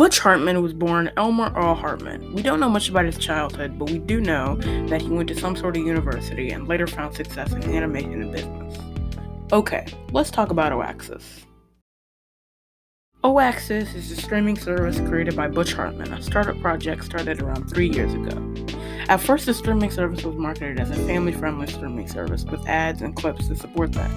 Butch Hartman was born Elmer Earl Hartman. We don't know much about his childhood, but we do know that he went to some sort of university and later found success in animation and business. Okay, let's talk about Oaxis. Oaxis is a streaming service created by Butch Hartman, a startup project started around 3 years ago. At first, the streaming service was marketed as a family-friendly streaming service with ads and clips to support that.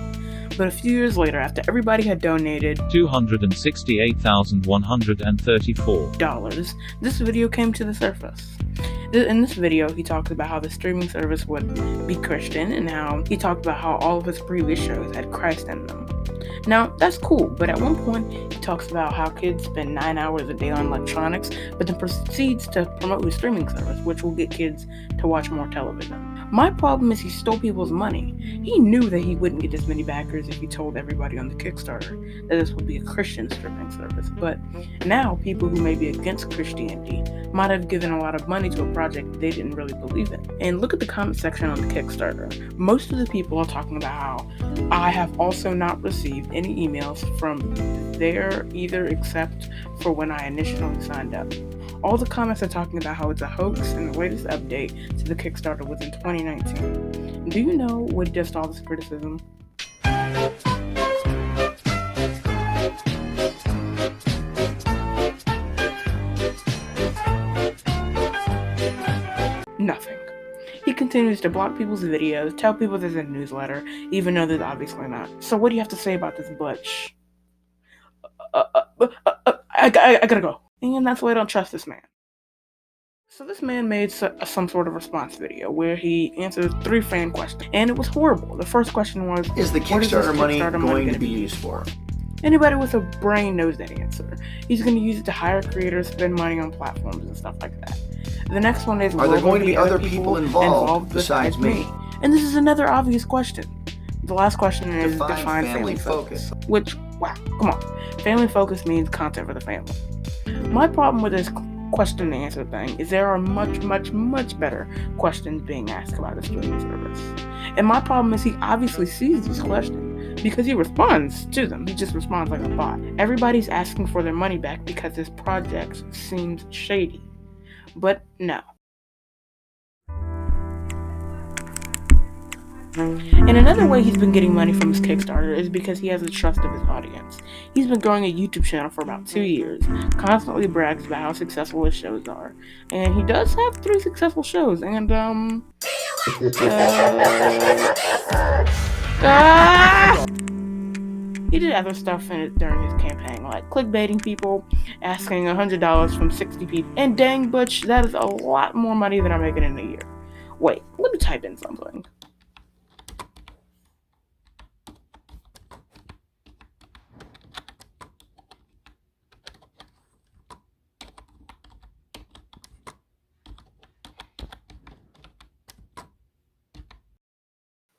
But a few years later, after everybody had donated $268,134, this video came to the surface. In this video, he talks about how the streaming service would be Christian and how he talked about how all of his previous shows had Christ in them. Now, that's cool, but at one point, he talks about how kids spend 9 hours a day on electronics, but then proceeds to promote his streaming service, which will get kids to watch more television. My problem is he stole people's money. He knew that he wouldn't get as many backers if he told everybody on the Kickstarter that this would be a Christian streaming service, but now people who may be against Christianity might have given a lot of money to a project they didn't really believe in. And look at the comment section on the Kickstarter. Most of the people are talking about how I have also not received any emails from there either except for when I initially signed up. All the comments are talking about how it's a hoax and the latest update to the Kickstarter was in 2019. Do you know what just all this criticism? Nothing. He continues to block people's videos, tell people there's a newsletter, even though there's obviously not. So what do you have to say about this Butch? I gotta go. And that's why I don't trust this man. So this man made some sort of response video where he answered 3 fan questions, and it was horrible. The first question was, is the Kickstarter money going to be used for? Anybody with a brain knows that answer. He's going to use it to hire creators, spend money on platforms and stuff like that. The next one is, are there going to be other people involved besides me? And this is another obvious question. The last question is define family focus. Which, wow, come on. Family focus means content for the family. My problem with this question and answer thing is there are much better questions being asked about the streaming service. And my problem is he obviously sees these questions because he responds to them. He just responds like a bot. Everybody's asking for their money back because this project seems shady. But no. And another way he's been getting money from his Kickstarter is because he has the trust of his audience. He's been growing a YouTube channel for about 2 years, constantly brags about how successful his shows are. And he does have 3 successful shows, and he did other stuff in it during his campaign, like clickbaiting people, asking $100 from 60 people. And dang, Butch, that is a lot more money than I'm making in a year. Wait, let me type in something.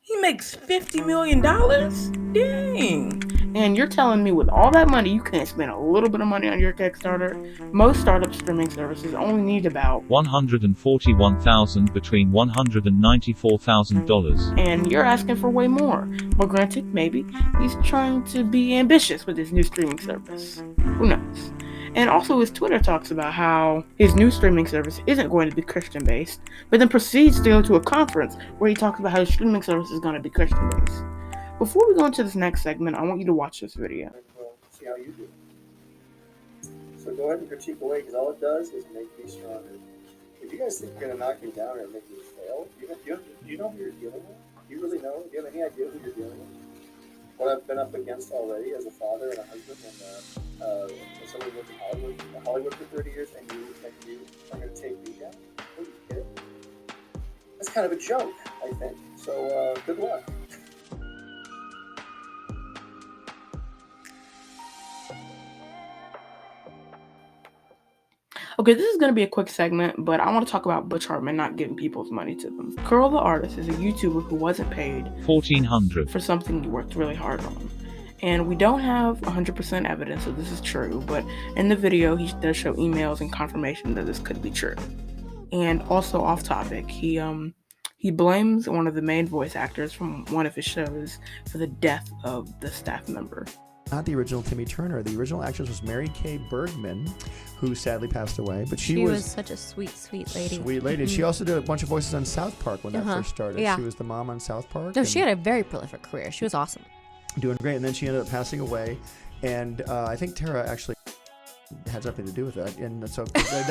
He makes $50 million? Dang. And you're telling me with all that money, you can't spend a little bit of money on your Kickstarter? Most startup streaming services only need about $141,000 between $194,000. And you're asking for way more. Well, granted, maybe he's trying to be ambitious with his new streaming service. Who knows? And also his Twitter talks about how his new streaming service isn't going to be Christian-based, but then proceeds to go to a conference where he talks about how his streaming service is going to be Christian-based. Before we go into this next segment, I want you to watch this video. See how you do. So go ahead and critique away, because all it does is make me stronger. If you guys think you're going to knock me down or make me fail, do you know who you're dealing with? Do you really know? Do you have any idea who you're dealing with? What I've been up against already as a father and a husband and somebody who lived in Hollywood for 30 years, and you are going to take me down? Are you kidding? That's kind of a joke, I think. So good luck. Okay, this is going to be a quick segment, but I want to talk about Butch Hartman not giving people's money to them. Curl the Artist is a YouTuber who wasn't paid $1,400 for something he worked really hard on. And we don't have 100% evidence that this is true, but in the video, he does show emails and confirmation that this could be true. And also off topic, he blames one of the main voice actors from one of his shows for the death of the staff member. Not the original Timmy Turner. The original actress was Mary Kay Bergman, who sadly passed away. But she was such a sweet lady. Sweet lady. She also did a bunch of voices on South Park when that first started. Yeah. She was the mom on South Park. No, she had a very prolific career. She was awesome. Doing great. And then she ended up passing away. And I think Tara actually had something to do with that, and so that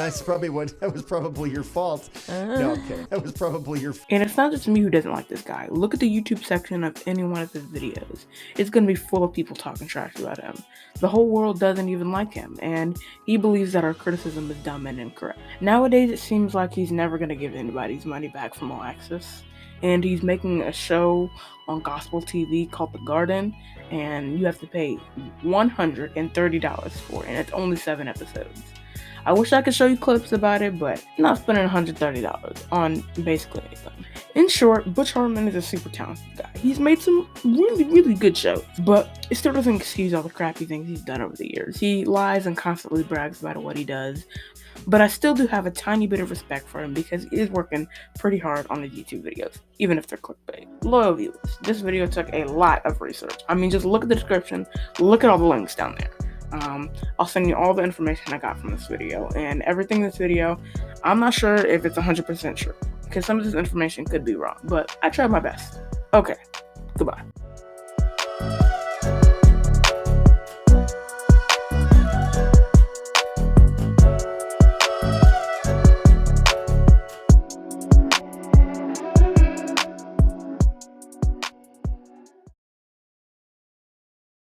was probably your fault. No, I'm kidding. That was probably your fault. And it's not just me who doesn't like this guy. Look at the YouTube section of any one of his videos. It's gonna be full of people talking trash about him. The whole world doesn't even like him, and he believes that our criticism is dumb and incorrect. Nowadays, it seems like he's never gonna give anybody's money back from oaxis, and he's making a show on gospel TV called The Garden, and you have to pay $130 for it, and it's only 7 episodes. I wish I could show you clips about it, but I'm not spending $130 on basically anything. In short, Butch Hartman is a super talented guy. He's made some really good shows, but it still doesn't excuse all the crappy things he's done over the years. He lies and constantly brags about what he does, but I still do have a tiny bit of respect for him because he is working pretty hard on his YouTube videos, even if they're clickbait. Loyal viewers, this video took a lot of research. I mean, just look at the description, look at all the links down there. I'll send you all the information I got from this video, and everything in this video, I'm not sure if it's 100% true, because some of this information could be wrong, but I tried my best. Okay, goodbye.